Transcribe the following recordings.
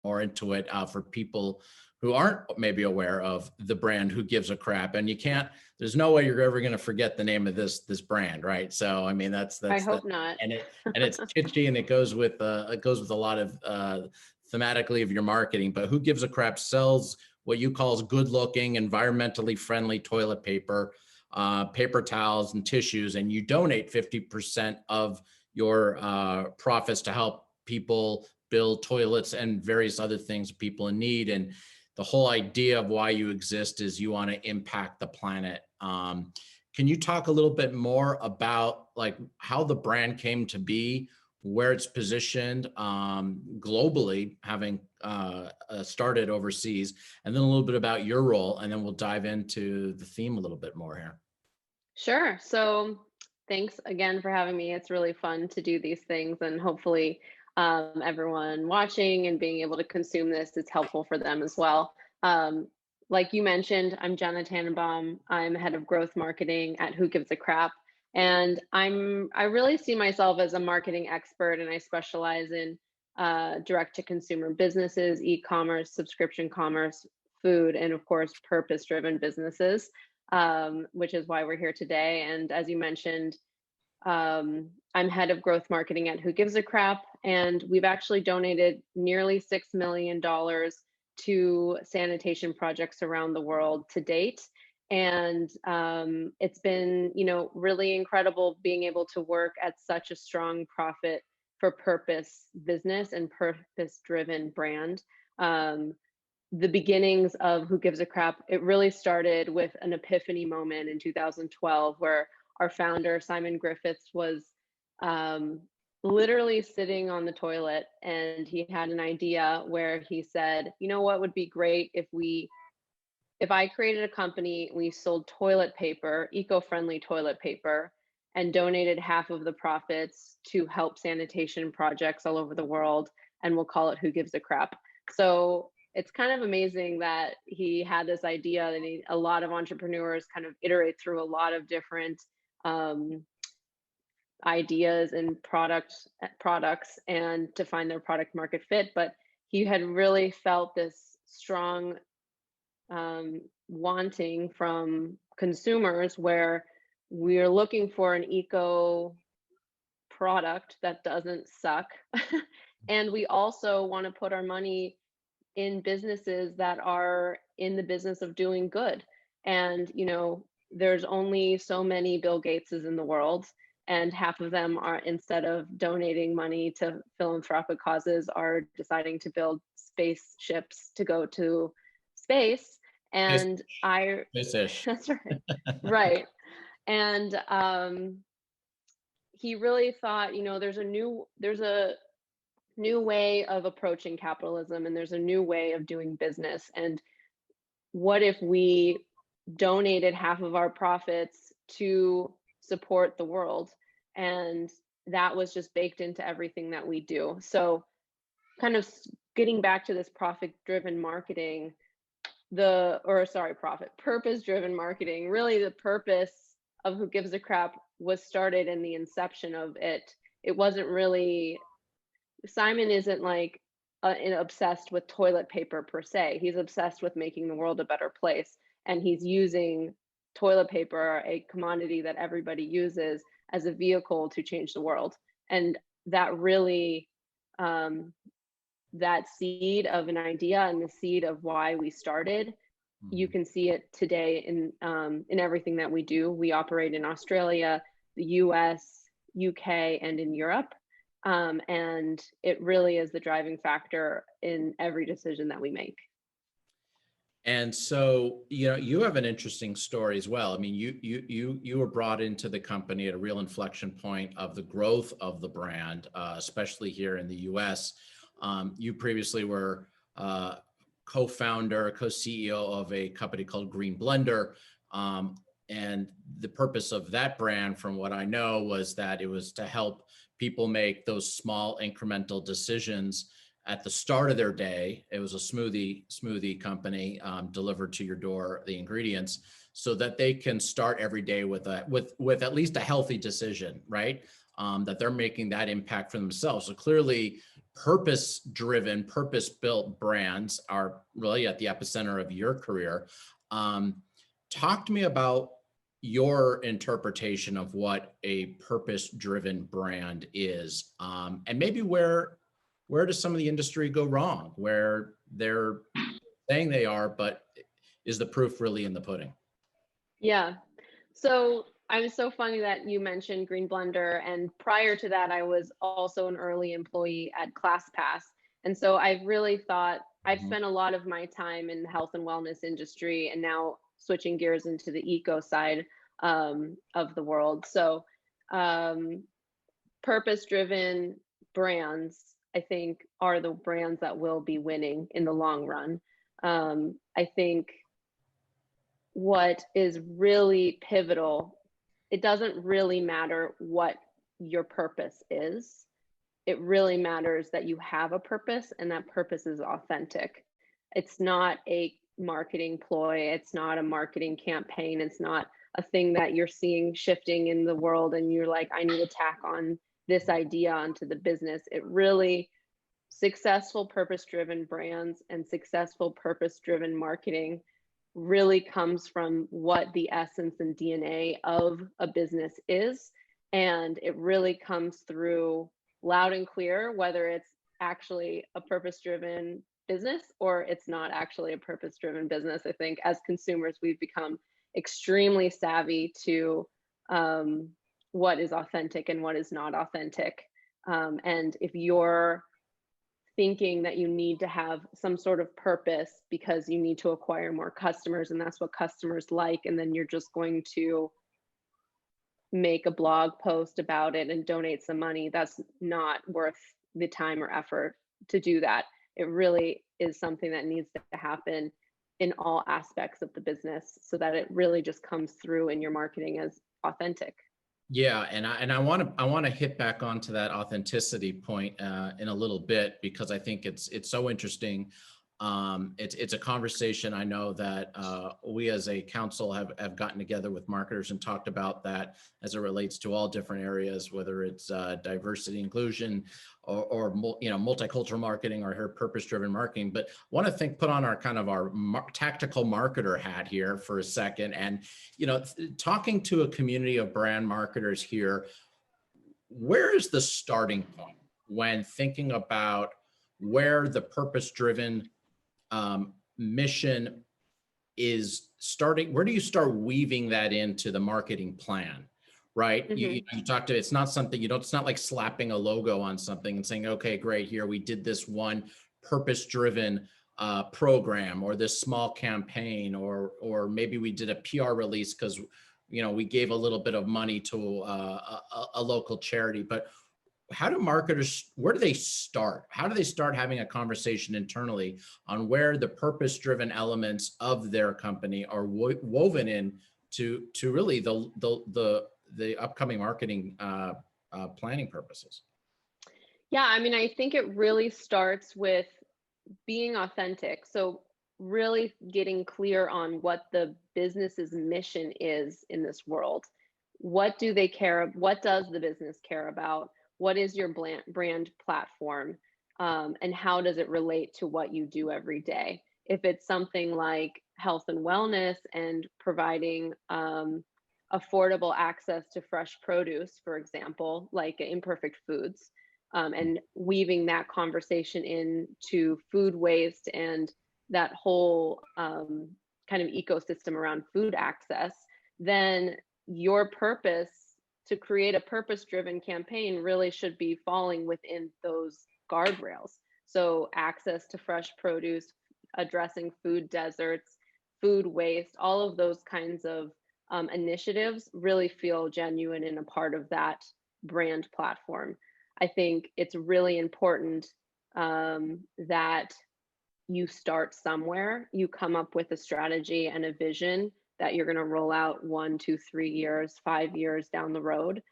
more into it for people who aren't maybe aware of the brand Who Gives a Crap. And you can't, there's no way you're ever going to forget the name of this brand, right? So I mean, that's I the, hope not. and it's kitschy, and it goes with a lot of thematically of your marketing. But Who Gives a Crap sells what you call as good looking, environmentally friendly toilet paper, paper towels and tissues, and you donate 50% of your profits to help people build toilets and various other things people in need. And the whole idea of why you exist is you want to impact the planet. Can you talk a little bit more about like how the brand came to be, where it's positioned globally, having started overseas, and then a little bit about your role, and then we'll dive into the theme a little bit more here. Sure. So thanks again for having me. It's really fun to do these things, and hopefully everyone watching and being able to consume this is helpful for them as well. Um, like you mentioned, I'm Jenna Tannenbaum. I'm head of growth marketing at Who Gives a Crap. And I really see myself as a marketing expert, and I specialize in direct to consumer businesses, e-commerce, subscription commerce, food, and of course, purpose driven businesses, which is why we're here today. And as you mentioned, I'm head of growth marketing at Who Gives a Crap, and we've actually donated nearly $6 million to sanitation projects around the world to date. And it's been, really incredible being able to work at such a strong profit for purpose business and purpose-driven brand. The beginnings of Who Gives a Crap, it really started with an epiphany moment in 2012 where our founder, Simon Griffiths, was literally sitting on the toilet, and he had an idea where he said, you know what would be great if I created a company, we sold toilet paper, eco-friendly toilet paper, and donated half of the profits to help sanitation projects all over the world, and we'll call it Who Gives a Crap. So it's kind of amazing that he had this idea, and a lot of entrepreneurs kind of iterate through a lot of different ideas and products and to find their product market fit. But he had really felt this strong wanting from consumers where we're looking for an eco product that doesn't suck. And we also want to put our money in businesses that are in the business of doing good. And, there's only so many Bill Gateses in the world, and half of them are, instead of donating money to philanthropic causes, are deciding to build spaceships to go to space. And Space-ish. that's right. Right. And he really thought, there's a new way of approaching capitalism, and there's a new way of doing business. And what if we donated half of our profits to support the world? And that was just baked into everything that we do. So kind of getting back to this purpose-driven marketing, purpose-driven marketing, really the purpose of Who Gives a Crap was started in the inception of it. It wasn't really, Simon isn't like obsessed with toilet paper per se. He's obsessed with making the world a better place. And he's using toilet paper, a commodity that everybody uses, as a vehicle to change the world. And that really, that seed of an idea and the seed of why we started, you can see it today in everything that we do. We operate in Australia, the US, UK, and in Europe. And it really is the driving factor in every decision that we make. And so, you have an interesting story as well. I mean, you were brought into the company at a real inflection point of the growth of the brand, especially here in the US. You previously were co-founder, co-CEO of a company called Green Blender. And the purpose of that brand, from what I know, was that it was to help people make those small incremental decisions at the start of their day. It was a smoothie company, delivered to your door, the ingredients, so that they can start every day with at least a healthy decision, right? That they're making that impact for themselves. So clearly purpose-driven, purpose-built brands are really at the epicenter of your career. Talk to me about your interpretation of what a purpose-driven brand is, and maybe where does some of the industry go wrong, where they're saying they are, but is the proof really in the pudding? Yeah. So I was so funny that you mentioned Green Blender. And prior to that, I was also an early employee at ClassPass. And so I've really thought I've Mhm. spent a lot of my time in the health and wellness industry and now switching gears into the eco side of the world. So um, purpose driven brands, I think, are the brands that will be winning in the long run. I think what is really pivotal, it doesn't really matter what your purpose is. It really matters that you have a purpose and that purpose is authentic. It's not a marketing ploy, it's not a marketing campaign, it's not a thing that you're seeing shifting in the world and you're like, I need to tack on this idea onto the business. It really, successful purpose driven brands and successful purpose driven marketing really comes from what the essence and DNA of a business is. And it really comes through loud and clear, whether it's actually a purpose driven business or it's not actually a purpose driven business. I think as consumers, we've become extremely savvy to what is authentic and what is not authentic. And if you're thinking that you need to have some sort of purpose because you need to acquire more customers and that's what customers like, and then you're just going to make a blog post about it and donate some money, that's not worth the time or effort to do that. It really is something that needs to happen in all aspects of the business so that it really just comes through in your marketing as authentic. Yeah, and I want to hit back onto that authenticity point in a little bit because I think it's so interesting. It's a conversation I know that we as a council have gotten together with marketers and talked about that as it relates to all different areas, whether it's diversity, inclusion, or multicultural marketing or purpose-driven marketing. But want to put on our kind of our tactical marketer hat here for a second, and talking to a community of brand marketers here, where is the starting point when thinking about where the purpose-driven mission is starting? Where do you start weaving that into the marketing plan? Right. You talked to, it's not something it's not like slapping a logo on something and saying, okay, great, here we did this one purpose driven program or this small campaign, or maybe we did a PR release because we gave a little bit of money to a local charity. But how do marketers, where do they start? How do they start having a conversation internally on where the purpose-driven elements of their company are woven in to really the upcoming marketing planning purposes? Yeah, I mean, I think it really starts with being authentic. So really getting clear on what the business's mission is in this world. What do they care? What does the business care about? What is your brand platform? And how does it relate to what you do every day? If it's something like health and wellness and providing affordable access to fresh produce, for example, like Imperfect Foods, and weaving that conversation into food waste and that whole kind of ecosystem around food access, then your purpose to create a purpose driven campaign really should be falling within those guardrails. So, access to fresh produce, addressing food deserts, food waste, all of those kinds of initiatives really feel genuine and a part of that brand platform. I think it's really important that you start somewhere, you come up with a strategy and a vision that you're going to roll out 1, 2, 3 years, 5 years down the road.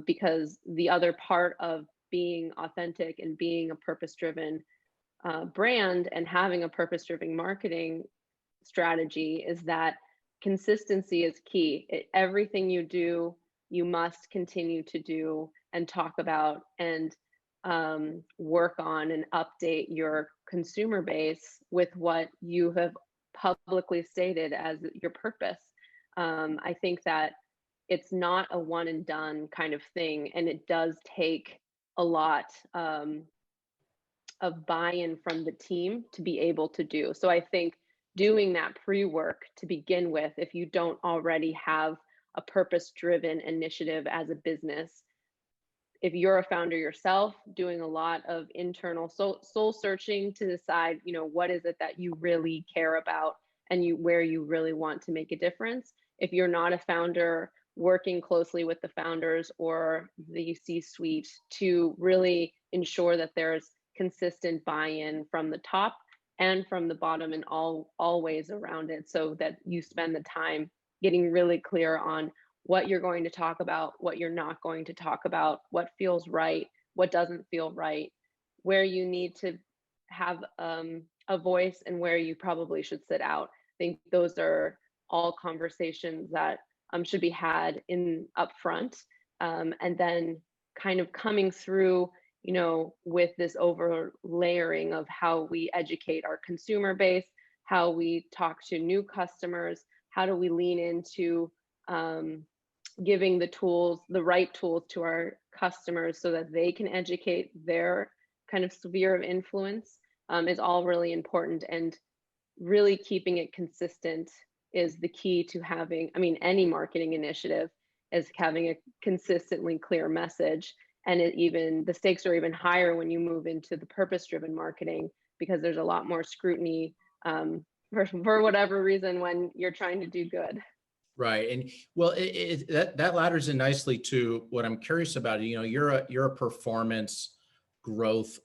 Because the other part of being authentic and being a purpose driven brand and having a purpose driven marketing strategy is that consistency is key. Everything you do, you must continue to do and talk about and work on and update your consumer base with what you have publicly stated as your purpose. I think that it's not a one and done kind of thing, and it does take a lot of buy-in from the team to be able to do. So I think doing that pre-work to begin with, if you don't already have a purpose-driven initiative as a business, if you're a founder yourself, doing a lot of internal soul searching to decide, what is it that you really care about and where you really want to make a difference. If you're not a founder, working closely with the founders or the C-suite to really ensure that there's consistent buy-in from the top and from the bottom and all ways around it, so that you spend the time getting really clear on what you're going to talk about, what you're not going to talk about, what feels right, what doesn't feel right, where you need to have a voice and where you probably should sit out. I think those are all conversations that should be had in upfront, and then kind of coming through, with this over layering of how we educate our consumer base, how we talk to new customers, how do we lean into giving the right tools to our customers so that they can educate their kind of sphere of influence, is all really important. And really keeping it consistent is the key to having, any marketing initiative is having a consistently clear message. And the stakes are even higher when you move into the purpose-driven marketing, because there's a lot more scrutiny for whatever reason when you're trying to do good. Right. And well, that ladders in nicely to what I'm curious about. You're a performance growth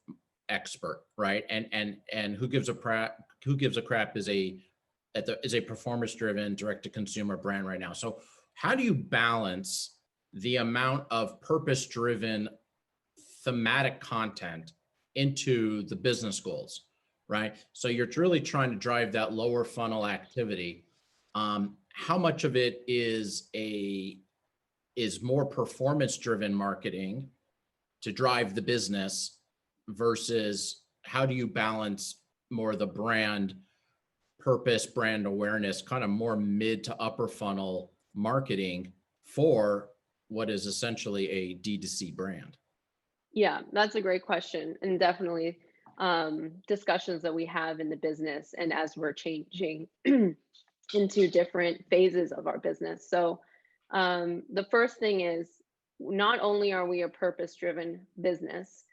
expert, right? And who gives a crap is a performance driven direct to consumer brand right now. So how do you balance the amount of purpose driven thematic content into the business goals, right? So you're really trying to drive that lower funnel activity. How much of it is more performance driven marketing to drive the business versus how do you balance more the brand purpose, brand awareness, kind of more mid to upper funnel marketing for what is essentially a D2C brand? Yeah, that's a great question, and definitely discussions that we have in the business and as we're changing into different phases of our business. So the first thing is, not only are we a purpose-driven business,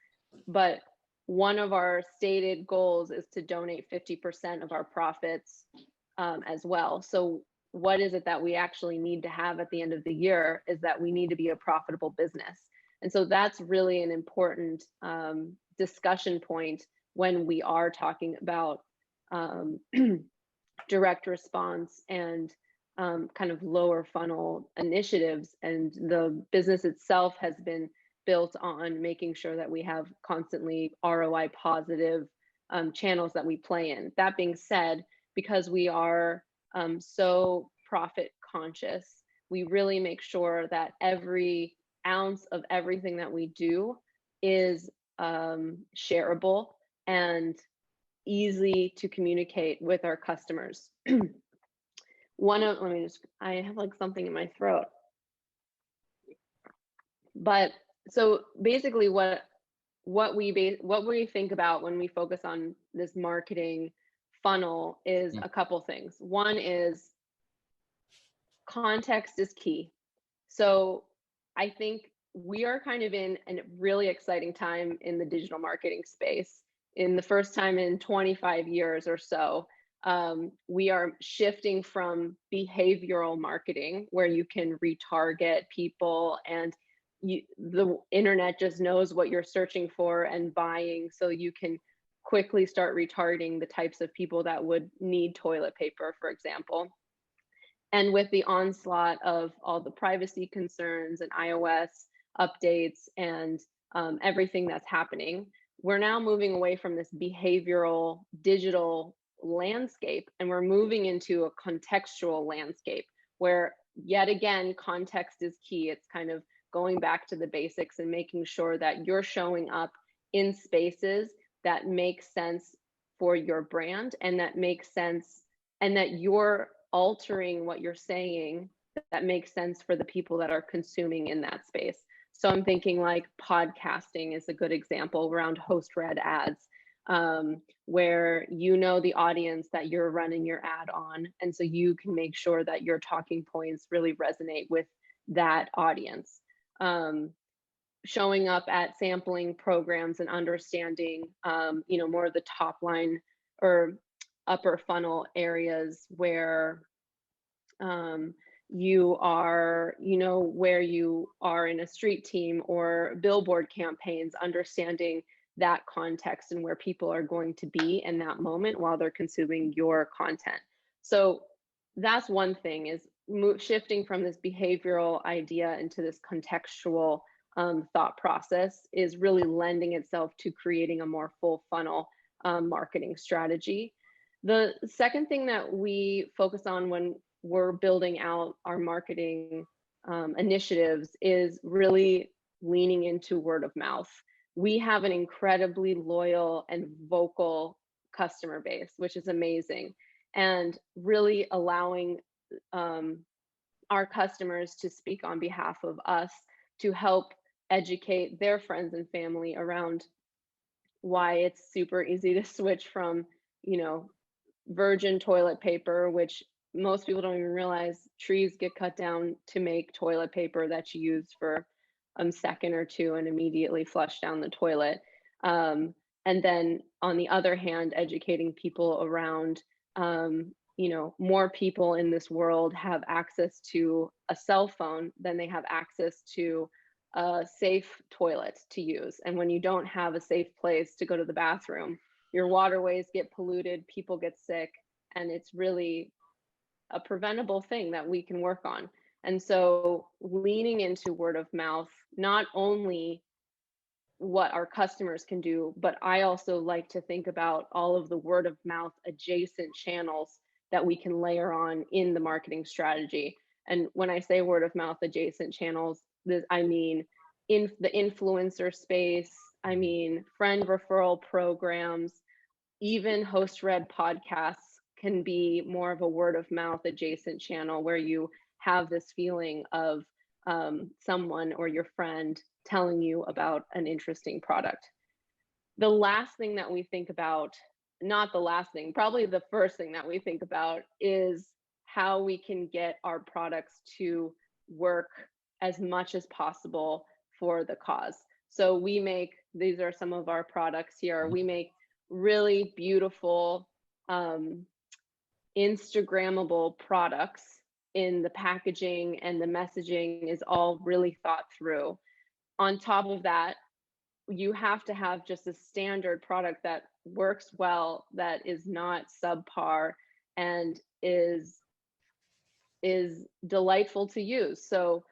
but one of our stated goals is to donate 50% of our profits as well. So what is it that we actually need to have at the end of the year is that we need to be a profitable business. And so that's really an important discussion point when we are talking about direct response and kind of lower funnel initiatives. And the business itself has been built on making sure that we have constantly ROI positive channels that we play in. That being said, because we are so profit conscious, we really make sure that every ounce of everything that we do is shareable and easy to communicate with our customers. I have like something in my throat. But so basically what we think about when we focus on this marketing funnel is a couple things. One is context is key. So I think we are kind of in a really exciting time in the digital marketing space. In the first time in 25 years or so, we are shifting from behavioral marketing, where you can retarget people and the internet just knows what you're searching for and buying, so you can quickly start retargeting the types of people that would need toilet paper, for example. And with the onslaught of all the privacy concerns and iOS updates and everything that's happening, we're now moving away from this behavioral digital landscape, and we're moving into a contextual landscape where, yet again, context is key. It's kind of going back to the basics and making sure that you're showing up in spaces that make sense for your brand and that makes sense and that you're altering what you're saying that makes sense for the people that are consuming in that space. So I'm thinking like podcasting is a good example around host read ads, where you know the audience that you're running your ad on. And so you can make sure that your talking points really resonate with that audience. Um, Showing up at sampling programs and understanding, more of the top line or upper funnel areas where you are, where you are in a street team or billboard campaigns, understanding that context and where people are going to be in that moment while they're consuming your content. So that's one thing is shifting from this behavioral idea into this contextual thought process is really lending itself to creating a more full funnel marketing strategy. The second thing that we focus on when we're building out our marketing initiatives is really leaning into word of mouth. We have an incredibly loyal and vocal customer base, which is amazing, and really allowing our customers to speak on behalf of us to help educate their friends and family around why it's super easy to switch from, you know, virgin toilet paper, which most people don't even realize trees get cut down to make toilet paper that you use for a second or two and immediately flush down the toilet. And then on the other hand, educating people around, more people in this world have access to a cell phone than they have access to a safe toilet to use. And when you don't have a safe place to go to the bathroom, your waterways get polluted, people get sick, and it's really a preventable thing that we can work on. And so leaning into word of mouth, not only what our customers can do, but I also like to think about all of the word of mouth adjacent channels that we can layer on in the marketing strategy. And when I say word of mouth adjacent channels, I mean in the influencer space, I mean friend referral programs, even host read podcasts can be more of a word of mouth adjacent channel where you have this feeling of someone or your friend telling you about an interesting product. The last thing that we think about, not the last thing, probably the first thing that we think about is how we can get our products to work as much as possible for the cause. So we make, these are some of our products here. We make really beautiful Instagrammable products in the packaging, and the messaging is all really thought through. On top of that, you have to have just a standard product that works well, that is not subpar, and is delightful to use. So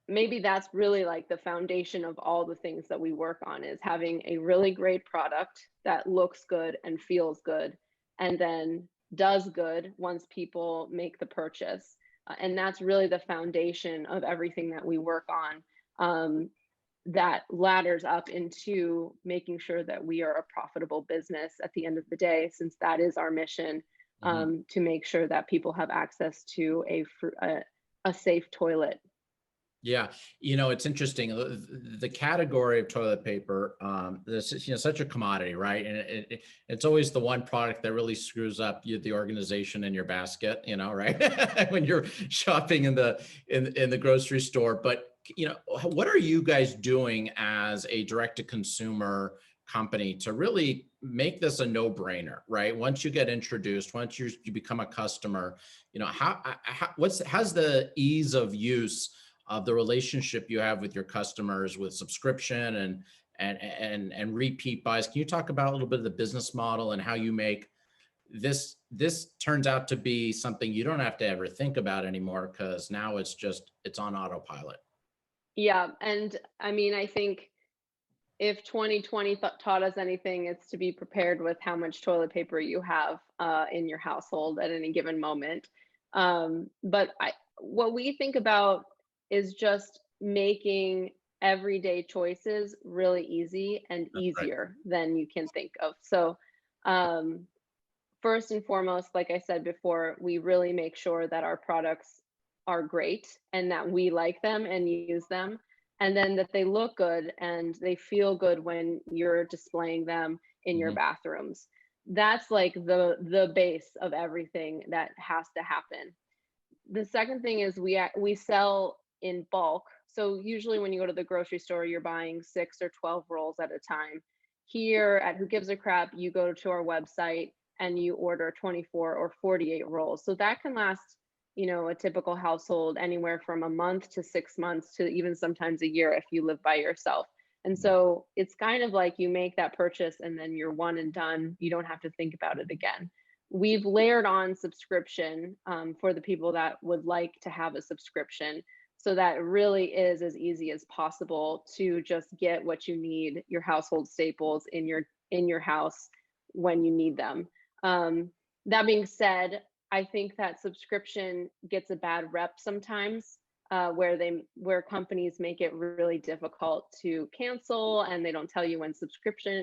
maybe that's really like the foundation of all the things that we work on, is having a really great product that looks good and feels good and then does good once people make the purchase. And that's really the foundation of everything that we work on, that ladders up into making sure that we are a profitable business at the end of the day, since that is our mission, to make sure that people have access to a safe toilet. Yeah, it's interesting. The category of toilet paper, this is such a commodity, right? And it's always the one product that really screws up the organization in your basket, right? When you're shopping in the grocery store. But what are you guys doing as a direct-to-consumer company to really make this a no-brainer, right? Once you get introduced, once you become a customer, how's the ease of use of the relationship you have with your customers with subscription and repeat buys? Can you talk about a little bit of the business model and how you make this turns out to be something you don't have to ever think about anymore, because now it's on autopilot? Yeah. And I mean, I think if 2020 taught us anything, it's to be prepared with how much toilet paper you have in your household at any given moment. But what we think about is just making everyday choices really easy and That's right. easier than you can think of. So, um, first and foremost, like I said before, we really make sure that our products are great and that we like them and use them, and then that they look good and they feel good when you're displaying them in your Mhm. bathrooms. That's like the base of everything that has to happen. The second thing is we sell in bulk. So usually when you go to the grocery store, you're buying 6 or 12 rolls at a time. Here at Who Gives a Crap, you go to our website and you order 24 or 48 rolls. So that can last, a typical household anywhere from a month to 6 months to even sometimes a year if you live by yourself. And so it's kind of like you make that purchase and then you're one and done. You don't have to think about it again. We've layered on subscription for the people that would like to have a subscription. So that it really is as easy as possible to just get what you need, your household staples in your house when you need them. Um, that being said, I think that subscription gets a bad rep sometimes, where companies make it really difficult to cancel and they don't tell you when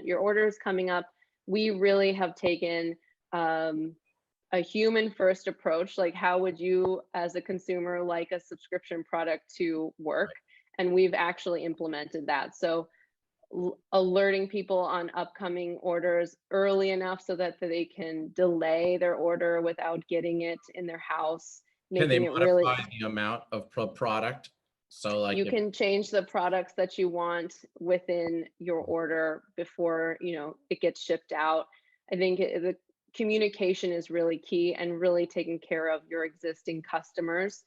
your order is coming up. We really have taken um, a human first approach. Like, how would you, as a consumer, like a subscription product to work? And we've actually implemented that. So, alerting people on upcoming orders early enough so that they can delay their order without getting it in their house, Can they making it really. modify the amount of product? So like You if, can change the products that you want within your order before, it gets shipped out. I think the communication is really key, and really taking care of your existing customers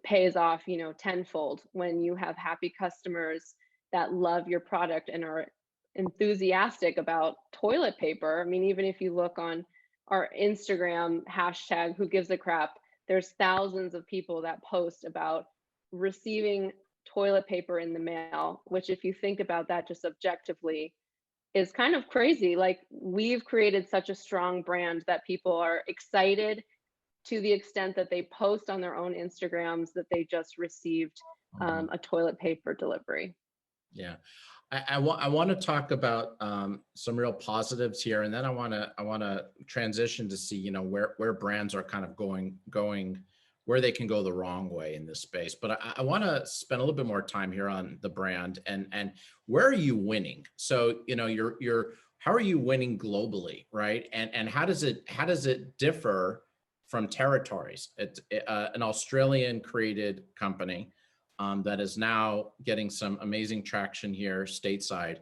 pays off, tenfold when you have happy customers that love your product and are enthusiastic about toilet paper. I mean, even if you look on our Instagram hashtag Who Gives a Crap, there's thousands of people that post about receiving toilet paper in the mail, which, if you think about that just objectively, is kind of crazy. Like, we've created such a strong brand that people are excited to the extent that they post on their own Instagrams that they just received Mhm. a toilet paper delivery. Yeah, I want to talk about some real positives here, and then I want to transition to see where brands are kind of going where they can go the wrong way in this space. But I want to spend a little bit more time here on the brand and where are you winning? So you're how are you winning globally, right? And how does it differ from territories? It's an Australian created company that is now getting some amazing traction here stateside.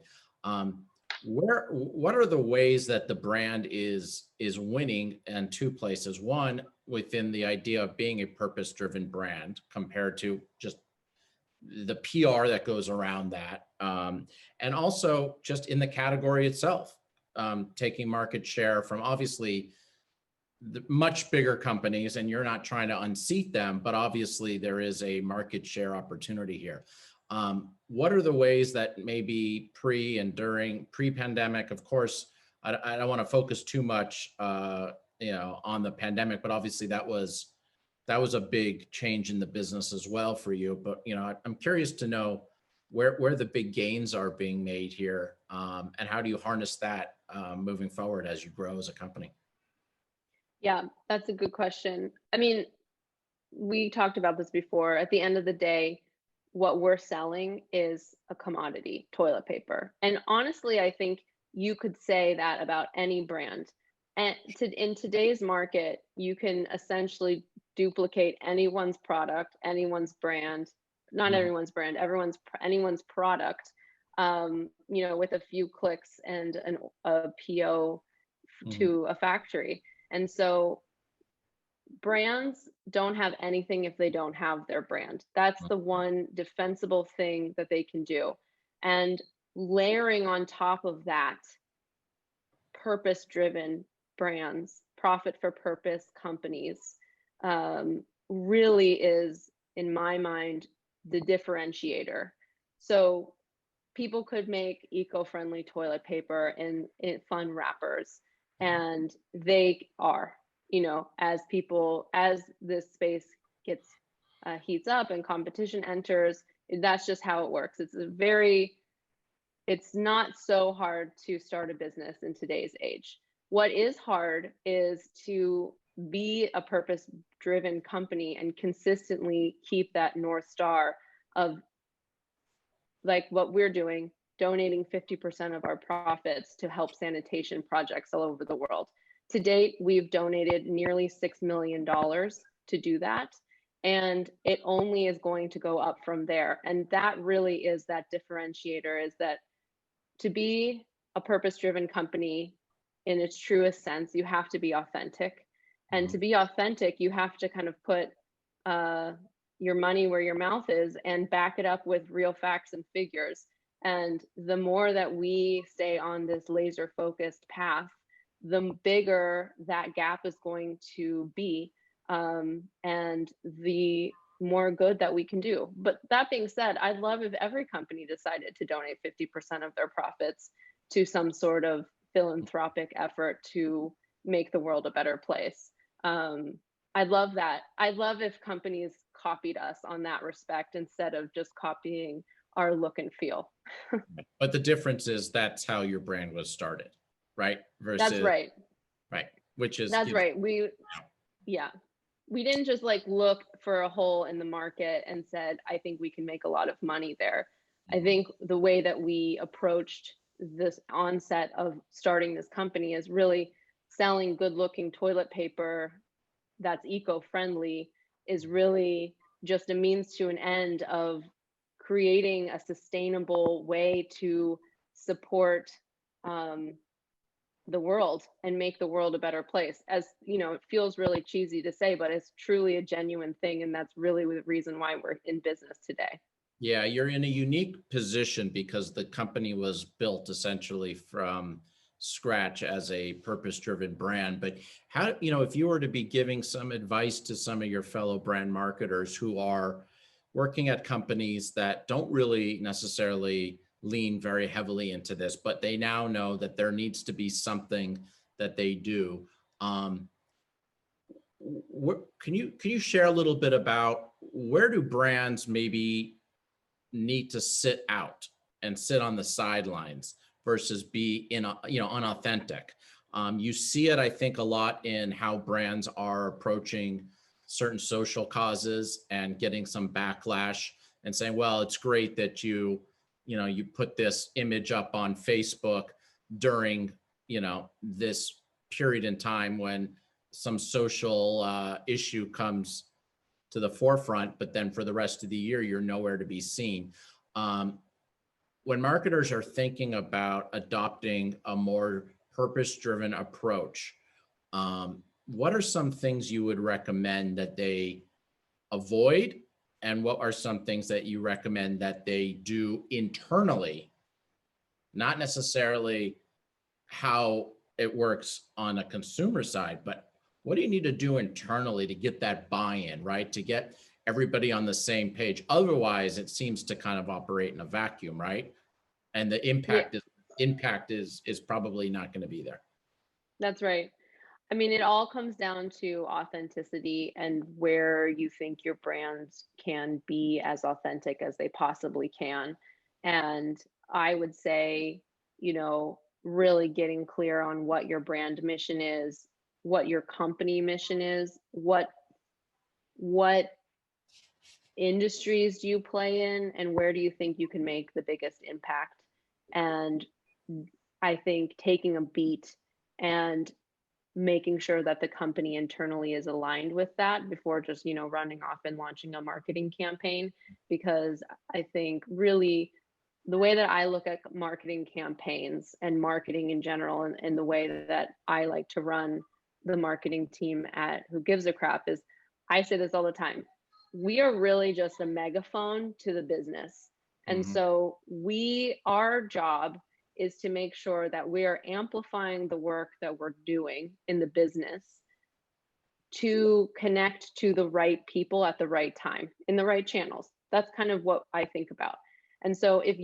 What are the ways that the brand is winning in two places? One, within the idea of being a purpose-driven brand compared to just the PR that goes around that, and also just in the category itself, taking market share from obviously the much bigger companies, and you're not trying to unseat them, but obviously there is a market share opportunity here. What are the ways that maybe pre and during pre-pandemic, of course, I don't want to focus too much, on the pandemic, but obviously that was a big change in the business as well for you. But I'm curious to know where the big gains are being made here, and how do you harness that moving forward as you grow as a company? Yeah, that's a good question. I mean, we talked about this before. At the end of the day, what we're selling is a commodity, toilet paper. And honestly, I think you could say that about any brand. And in today's market, you can essentially duplicate anyone's product, anyone's brand, not Mhm, everyone's brand, anyone's product, with a few clicks and a PO mhm, to a factory. And so brands don't have anything if they don't have their brand. That's the one defensible thing that they can do. And layering on top of that, purpose driven brands, profit for purpose companies, really is, in my mind, the differentiator. So people could make eco-friendly toilet paper in fun wrappers, mhm, and they are, as this space gets heats up and competition enters, That's just how it works. It's not so hard to start a business in today's age. What is hard is to be a purpose driven company and consistently keep that North Star of, like what we're doing, donating 50% of our profits to help sanitation projects all over the world. To date, we've donated nearly $6 million to do that. And it only is going to go up from there. And that really is that differentiator, is that to be a purpose driven company in its truest sense, you have to be authentic. And to be authentic, you have to kind of put your money where your mouth is and back it up with real facts and figures. And the more that we stay on this laser focused path, the bigger that gap is going to be, and the more good that we can do. But that being said, I'd love if every company decided to donate 50% of their profits to some sort of philanthropic effort to make the world a better place. I'd love that. I'd love if companies copied us on that respect instead of just copying our look and feel. But the difference is that's how your brand was started, right? That's right. Right. Which is, That's right. Yeah. We didn't just like look for a hole in the market and said, I think we can make a lot of money there. I think the way that we approached this onset of starting this company is really selling good looking toilet paper that's eco-friendly is really just a means to an end of creating a sustainable way to support the world and make the world a better place. As you know, it feels really cheesy to say, but it's truly a genuine thing, and that's really the reason why we're in business today. Yeah, you're in a unique position because the company was built essentially from scratch as a purpose-driven brand. But how, if you were to be giving some advice to some of your fellow brand marketers who are working at companies that don't really necessarily lean very heavily into this, but they now know that there needs to be something that they do. Can you share a little bit about where do brands maybe need to sit out and sit on the sidelines versus be unauthentic? You see it, I think, a lot in how brands are approaching certain social causes and getting some backlash and saying, well, it's great that you put this image up on Facebook during, this period in time when some social issue comes to the forefront, but then for the rest of the year, you're nowhere to be seen. When marketers are thinking about adopting a more purpose-driven approach, what are some things you would recommend that they avoid? And what are some things that you recommend that they do internally, not necessarily how it works on a consumer side, but what do you need to do internally to get that buy-in, right? To get everybody on the same page. Otherwise, it seems to kind of operate in a vacuum, right? And the impact is probably not going to be there. That's right. I mean, it all comes down to authenticity and where you think your brands can be as authentic as they possibly can. And I would say, really getting clear on what your brand mission is, what your company mission is, what industries do you play in, and where do you think you can make the biggest impact. And I think taking a beat and making sure that the company internally is aligned with that before just running off and launching a marketing campaign. Because I think really the way that I look at marketing campaigns and marketing in general, and the way that I like to run the marketing team at Who Gives a Crap, is I say this all the time: we are really just a megaphone to the business. And so our job is to make sure that we are amplifying the work that we're doing in the business to connect to the right people at the right time in the right channels. That's kind of what I think about. And so if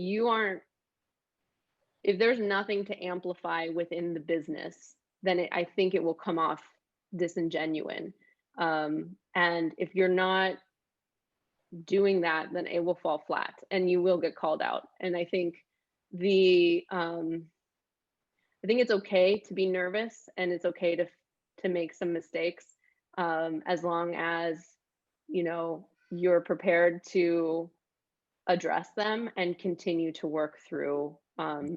there's nothing to amplify within the business, then I think it will come off disingenuine. And if you're not doing that, then it will fall flat and you will get called out. And I think the I think it's okay to be nervous and it's okay to make some mistakes, as long as you're prepared to address them and continue to work through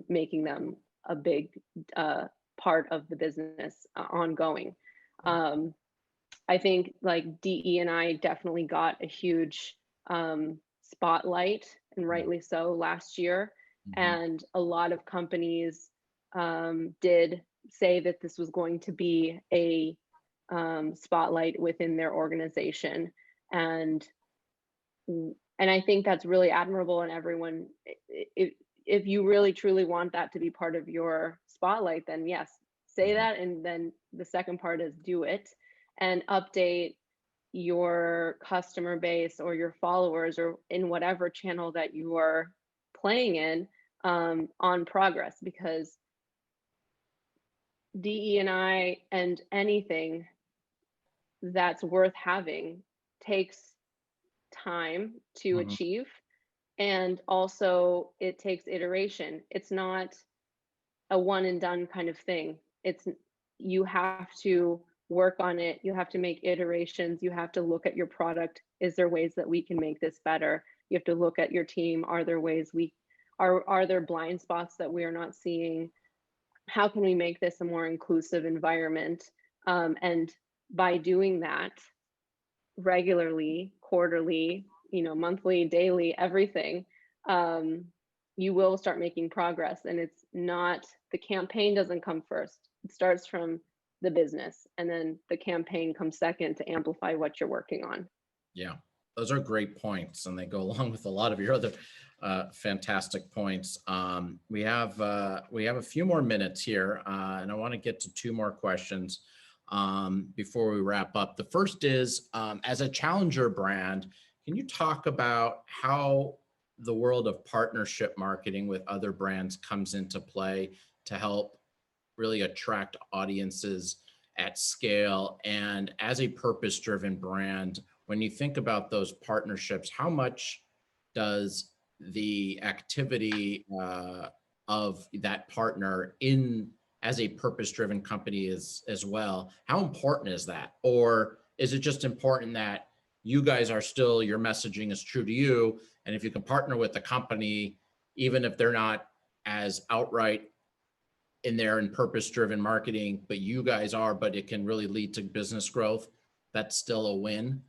making them a big part of the business ongoing. Um, I think like DE and I definitely got a huge spotlight, and rightly so, last year. Mhm. And a lot of companies did say that this was going to be a spotlight within their organization. And and I think that's really admirable. And everyone, if you really truly want that to be part of your spotlight, then yes, say Mhm. that. And then the second part is do it and update your customer base or your followers or in whatever channel that you are playing in, on progress, because DE and I and anything that's worth having takes time to Mhm. achieve. And also, it takes iteration. It's not a one and done kind of thing. It's You have to work on it. You have to make iterations. You have to look at your product. Is there ways that we can make this better? You have to look at your team. Are there ways we are there blind spots that we are not seeing? How can we make this a more inclusive environment? And by doing that regularly, quarterly, monthly, daily, everything, um, you will start making progress. And it's not, the campaign doesn't come first. It starts from the business, and then the campaign comes second to amplify what you're working on. Yeah, those are great points, and they go along with a lot of your other fantastic points. We have a few more minutes here, and I want to get to two more questions before we wrap up. The first is, as a challenger brand, can you talk about how the world of partnership marketing with other brands comes into play to help really attract audiences at scale? And as a purpose driven brand, when you think about those partnerships, how much does the activity of that partner in as a purpose driven company is as well, how important is that? Or is it just important that you guys are still, your messaging is true to you, and if you can partner with the company, even if they're not as outright in there in purpose driven marketing, but you guys are, but it can really lead to business growth, that's still a win?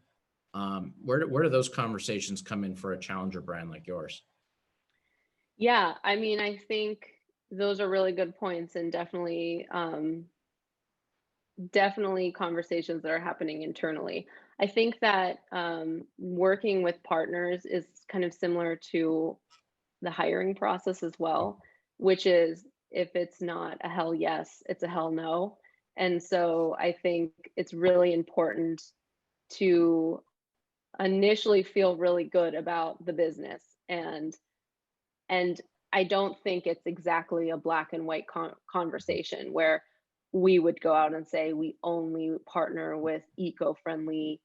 Where do those conversations come in for a challenger brand like yours? Yeah, I mean, I think those are really good points, and definitely conversations that are happening internally. I think that working with partners is kind of similar to the hiring process as well, which is, if it's not a hell yes, it's a hell no. And so I think it's really important to initially feel really good about the business. And I don't think it's exactly a black and white conversation where we would go out and say we only partner with eco-friendly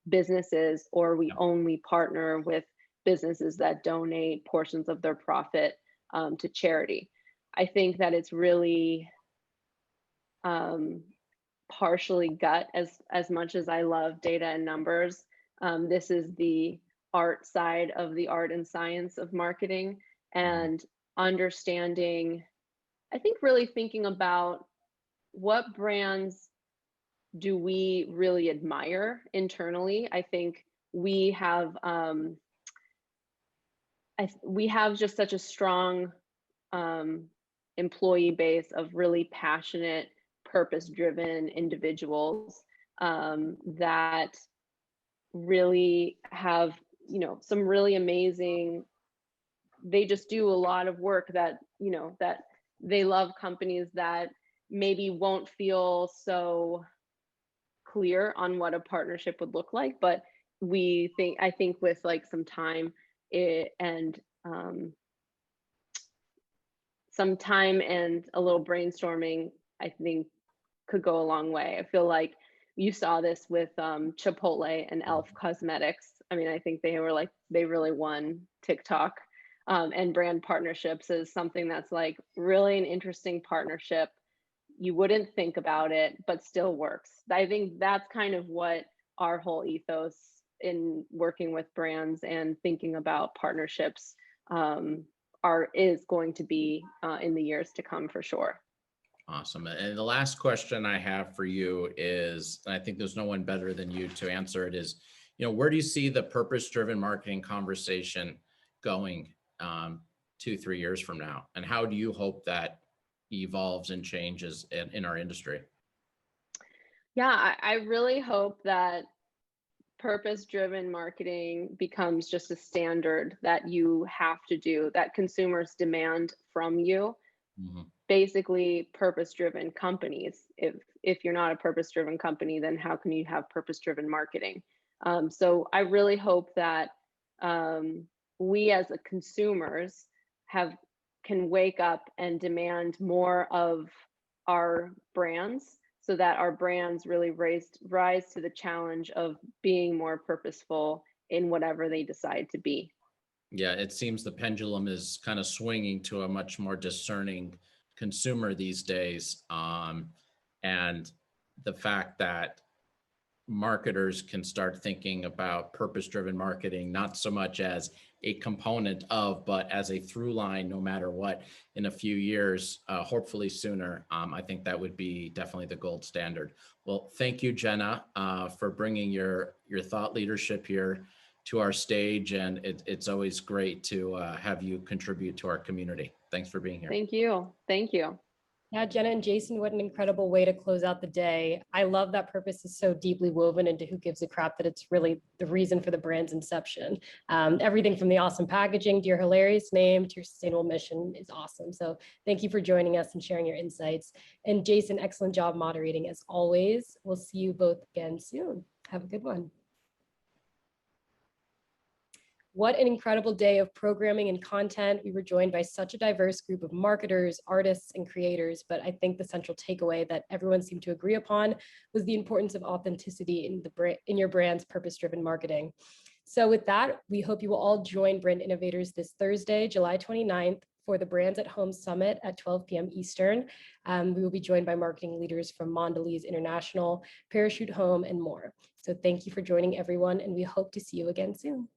businesses, or we Yeah. only partner with businesses that donate portions of their profit to charity. I think that it's really um, partially gut. As much as I love data and numbers, this is the art side of the art and science of marketing. Mhm. And understanding, I think really thinking about what brands do we really admire internally. I think we have we have just such a strong um, employee base of really passionate, purpose driven individuals that really have, some really amazing, they just do a lot of work that, that they love companies that maybe won't feel so clear on what a partnership would look like. But I think with like some time, and some time and a little brainstorming, I think could go a long way. I feel like you saw this with Chipotle and Elf Cosmetics. I mean, I think they really won TikTok. And brand partnerships is something that's like really an interesting partnership. You wouldn't think about it, but still works. I think that's kind of what our whole ethos in working with brands and thinking about partnerships are is going to be in the years to come for sure. Awesome. And the last question I have for you is, and I think there's no one better than you to answer it, is, where do you see the purpose-driven marketing conversation going 2, 3 years from now? And how do you hope that evolves and changes in our industry? Yeah, I really hope that purpose driven marketing becomes just a standard that you have to do, that consumers demand from you. Mhm. Basically, purpose driven companies. If you're not a purpose driven company, then how can you have purpose driven marketing? So I really hope that um, we as a consumers have can wake up and demand more of our brands so that our brands really rise to the challenge of being more purposeful in whatever they decide to be. Yeah, it seems the pendulum is kind of swinging to a much more discerning consumer these days. And the fact that marketers can start thinking about purpose driven marketing, not so much as a component of, but as a through line, no matter what, in a few years, hopefully sooner. I think that would be definitely the gold standard. Well, thank you, Jenna, for bringing your thought leadership here to our stage. And it's always great to have you contribute to our community. Thanks for being here. Thank you. Thank you. Yeah, Jenna and Jason, what an incredible way to close out the day. I love that purpose is so deeply woven into Who Gives a Crap that it's really the reason for the brand's inception. Everything from the awesome packaging to your hilarious name to your sustainable mission is awesome. So thank you for joining us and sharing your insights. And Jason, excellent job moderating as always. We'll see you both again soon. Have a good one. What an incredible day of programming and content. We were joined by such a diverse group of marketers, artists, and creators, but I think the central takeaway that everyone seemed to agree upon was the importance of authenticity in your brand's purpose-driven marketing. So with that, we hope you will all join Brand Innovators this Thursday, July 29th, for the Brands at Home Summit at 12 p.m. Eastern. We will be joined by marketing leaders from Mondelez International, Parachute Home, and more. So thank you for joining everyone, and we hope to see you again soon.